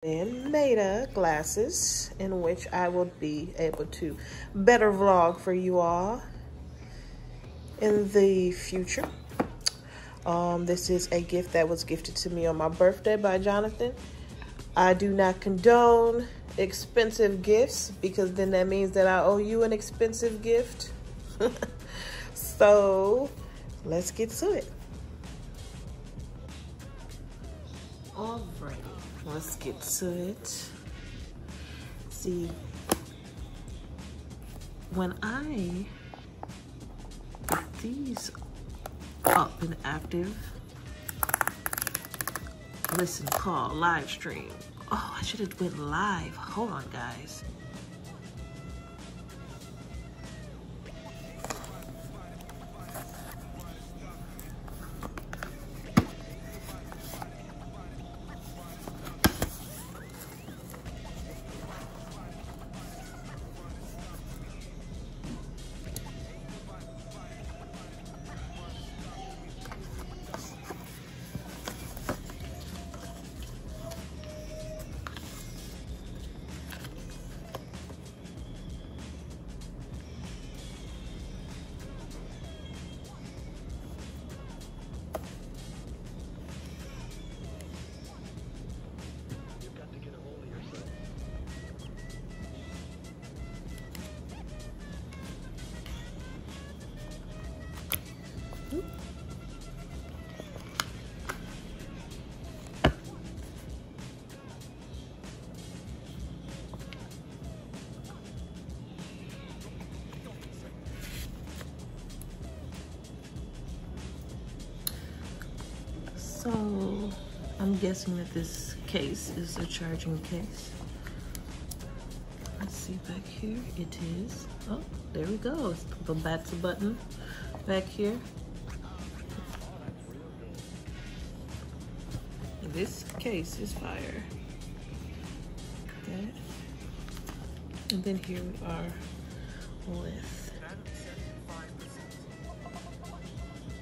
in Meta glasses, in which I will be able to better vlog for you all in the future. This is a gift that was gifted to me on my birthday by Jonathan. I do not condone expensive gifts because then that means that I owe you an expensive gift. So let's get to it. Alrighty, let's get to it. See, when I get these up and active, listen, call, live stream. Oh, I should have went live. Hold on, guys. So I'm guessing that this case is a charging case. Let's see back here. It is. Oh, there we go. That's a button back here. This case is fire. That. And then here we are with.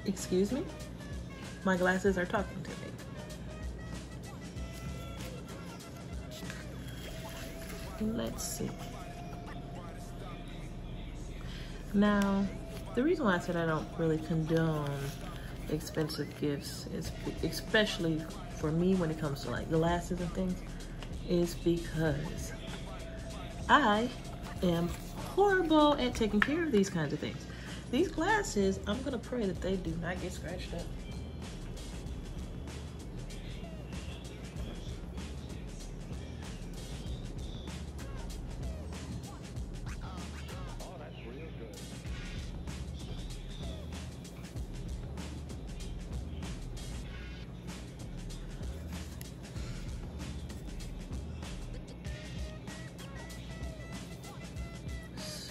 Excuse me? My glasses are talking to me. Let's see. Now, the reason why I said I don't really condone expensive gifts is especially for me when it comes to like glasses and things is because I am horrible at taking care of these kinds of things. These glasses, I'm gonna pray that they do not get scratched up.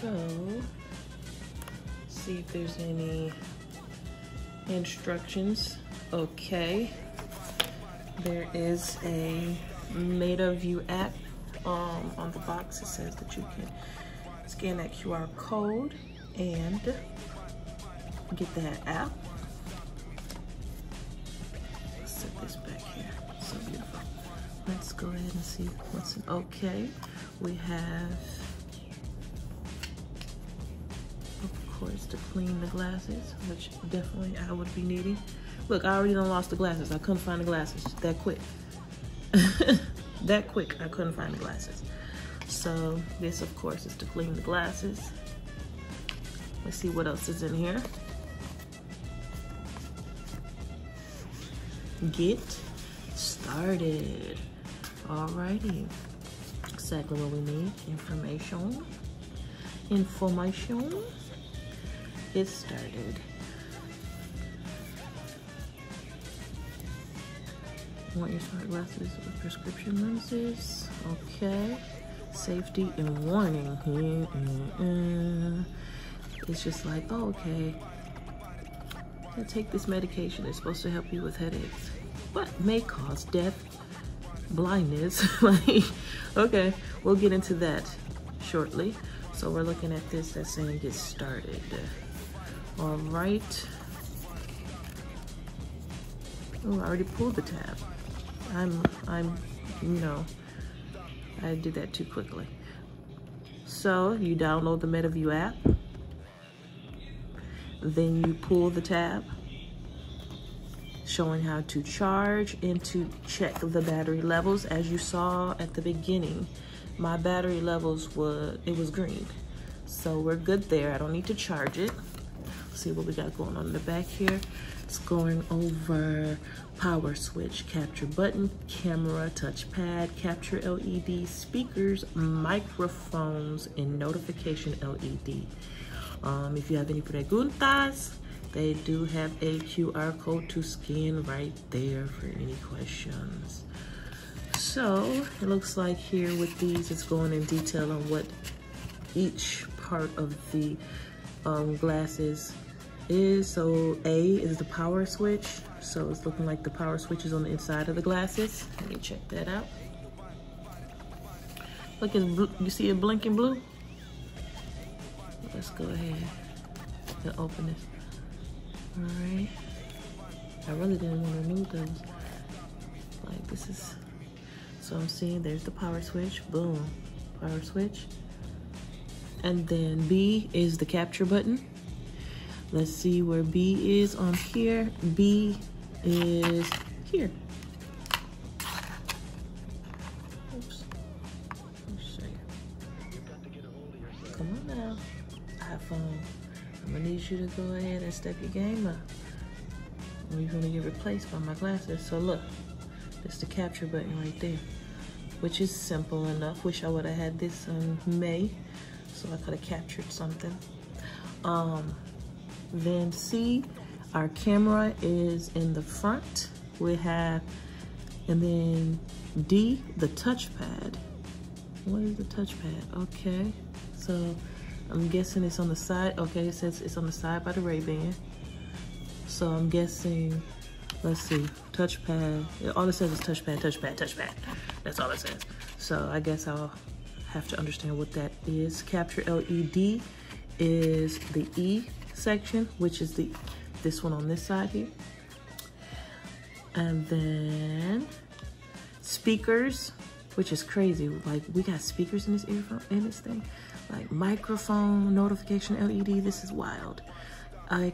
So, see if there's any instructions. Okay, there is a MetaView app. On the box it says that you can scan that QR code and get that app. Let's set this back here. So beautiful. Let's go ahead and see what's in. Okay, we have, of course, to clean the glasses, which definitely I would be needing. Look, I already done lost the glasses. I couldn't find the glasses that quick. That quick, I couldn't find the glasses. So this, of course, is to clean the glasses. Let's see what else is in here. Get started. Alrighty. Exactly what we need. Information. Get started. Want your smart glasses with prescription lenses. Okay. Safety and warning. It's just like, oh, okay. Take this medication. It's supposed to help you with headaches, but may cause death, blindness. Like, okay, we'll get into that shortly. So we're looking at this that's saying get started. All right. Oh, I already pulled the tab. I'm, you know, I did that too quickly. So you download the MetaView app. Then you pull the tab showing how to charge and to check the battery levels. As you saw at the beginning, my battery levels was green. So we're good there. I don't need to charge it. Let's see what we got going on in the back here. It's going over power switch, capture button, camera, touchpad, capture LED, speakers, microphones, and notification LED. If you have any preguntas, they do have a QR code to scan right there for any questions. So it looks like here with these, it's going in detail on what each part of the glasses is. So A is the power switch. So it's looking like the power switch is on the inside of the glasses. Let me check that out. Look, you see it blinking blue? Let's go ahead and open this. All right. I really didn't want to remove those. Like this is, so I'm seeing there's the power switch, boom, power switch. And then B is the capture button. Let's see where B is on here. B is here. Oops. Come on now, iPhone. I'm gonna need you to go ahead and step your game up, or you're gonna get replaced by my glasses. So look, that's the capture button right there, which is simple enough. Wish I would have had this in May, so I could have captured something. Then C, our camera is in the front. We have, and then D, the touchpad. What is the touchpad? Okay, so I'm guessing it's on the side. Okay, it says it's on the side by the Ray-Ban. So I'm guessing, let's see, touchpad. All it says is touchpad, touchpad, touchpad. That's all it says. So I guess I'll have to understand what that is. Capture LED is the E section, which is this one on this side here. And then speakers, which is crazy. Like we got speakers in this earphone, in this thing. Like microphone, notification LED, this is wild. I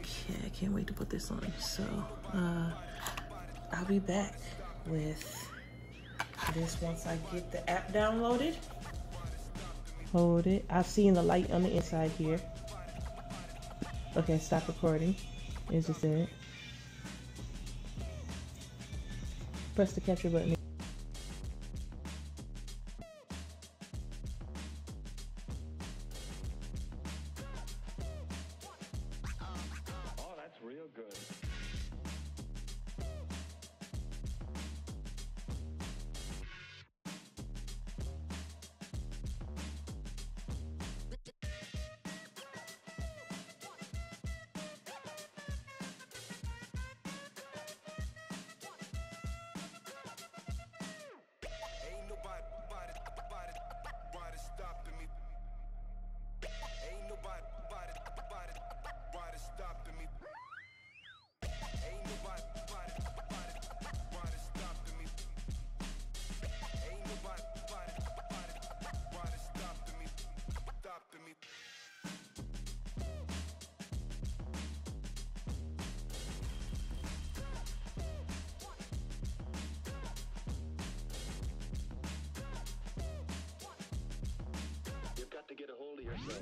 can't wait to put this on. So I'll be back with this once I get the app downloaded. Hold it. I've seen the light on the inside here. Okay, stop recording. As it said. Press the capture button. Oh, that's real good. Ain't nobody stopping me. Ain't nobody stopping me. Ain't nobody stopping me. Ain't nobody stopping me. Stopping me. You've got to get a hold of yourself.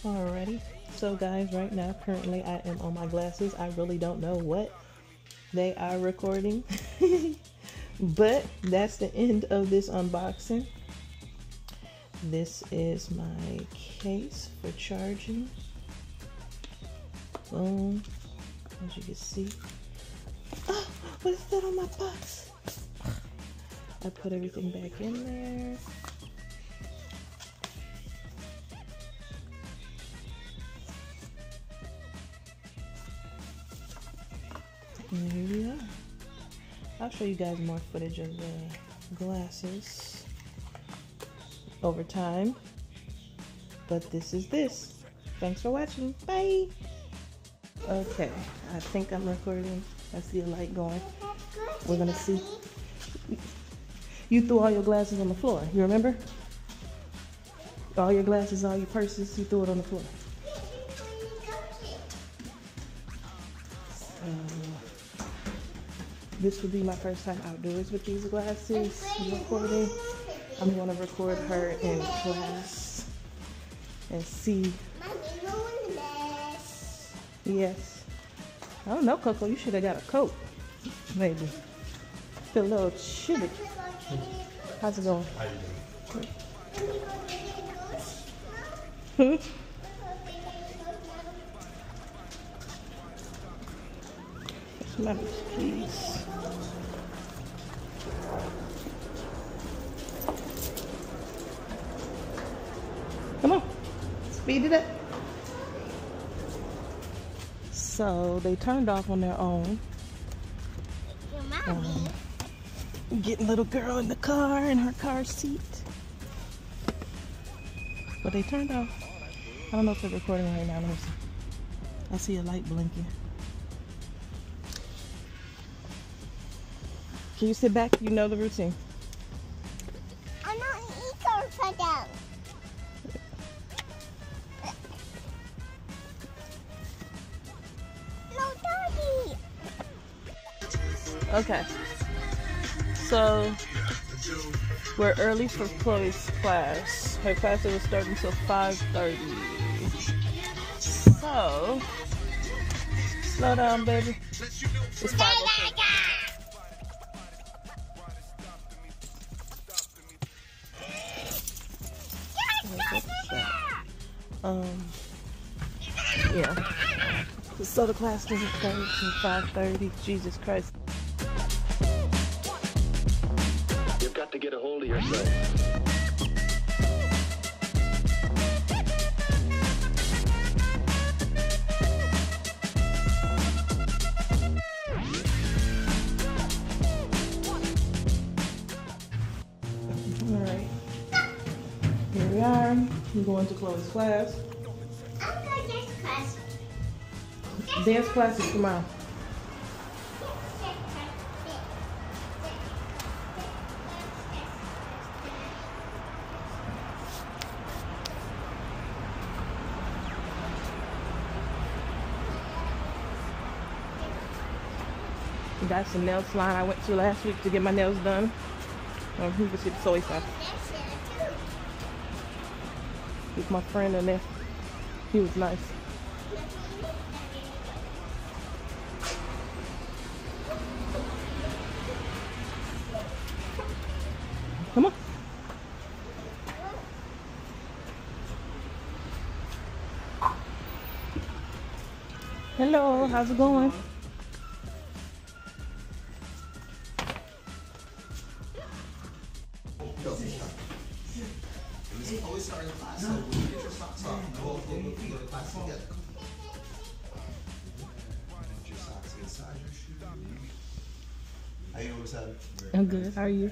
Alrighty, so guys, right now, currently I am on my glasses. I really don't know what they are recording, but that's the end of this unboxing. This is my case for charging. Boom, as you can see. Oh, what is that on my box? I put everything back in there. And here we are. I'll show you guys more footage of the glasses over time. But this is this. Thanks for watching. Bye. Okay, I think I'm recording. I see a light going. We're gonna see. You threw all your glasses on the floor. You remember? All your glasses, all your purses, you threw it on the floor. This will be my first time outdoors with these glasses recording. I'm going to record her in class and see. Yes. I don't know, Coco. You should have got a coat. Maybe. Feel a little chilly. How's it going? How you doing? Let me please. Come on, speed it up. So they turned off on their own. Getting little girl in the car in her car seat. But they turned off. I don't know if they're recording right now. Let me see. I see a light blinking. Can you sit back? You know the routine. I'm not eager for them. No, Daddy. Okay. So we're early for Chloe's class. Her class will start until 5:30. So slow down, baby. It's 5:06. Yeah. So the class doesn't start until 5:30. Jesus Christ. You've got to get a hold of yourself. Alright. Here we are. We're going to Chloe's class. I'm going to this class. Dance class is tomorrow. That's the nail salon I went to last week to get my nails done. He was getting soy sauce. He's my friend in there. He was nice. Come on. Hello, how's it going? we started class, so when you get your socks off, we'll go to class together. Put your socks inside your shoe. How you doing, Sam? I'm good. How are you?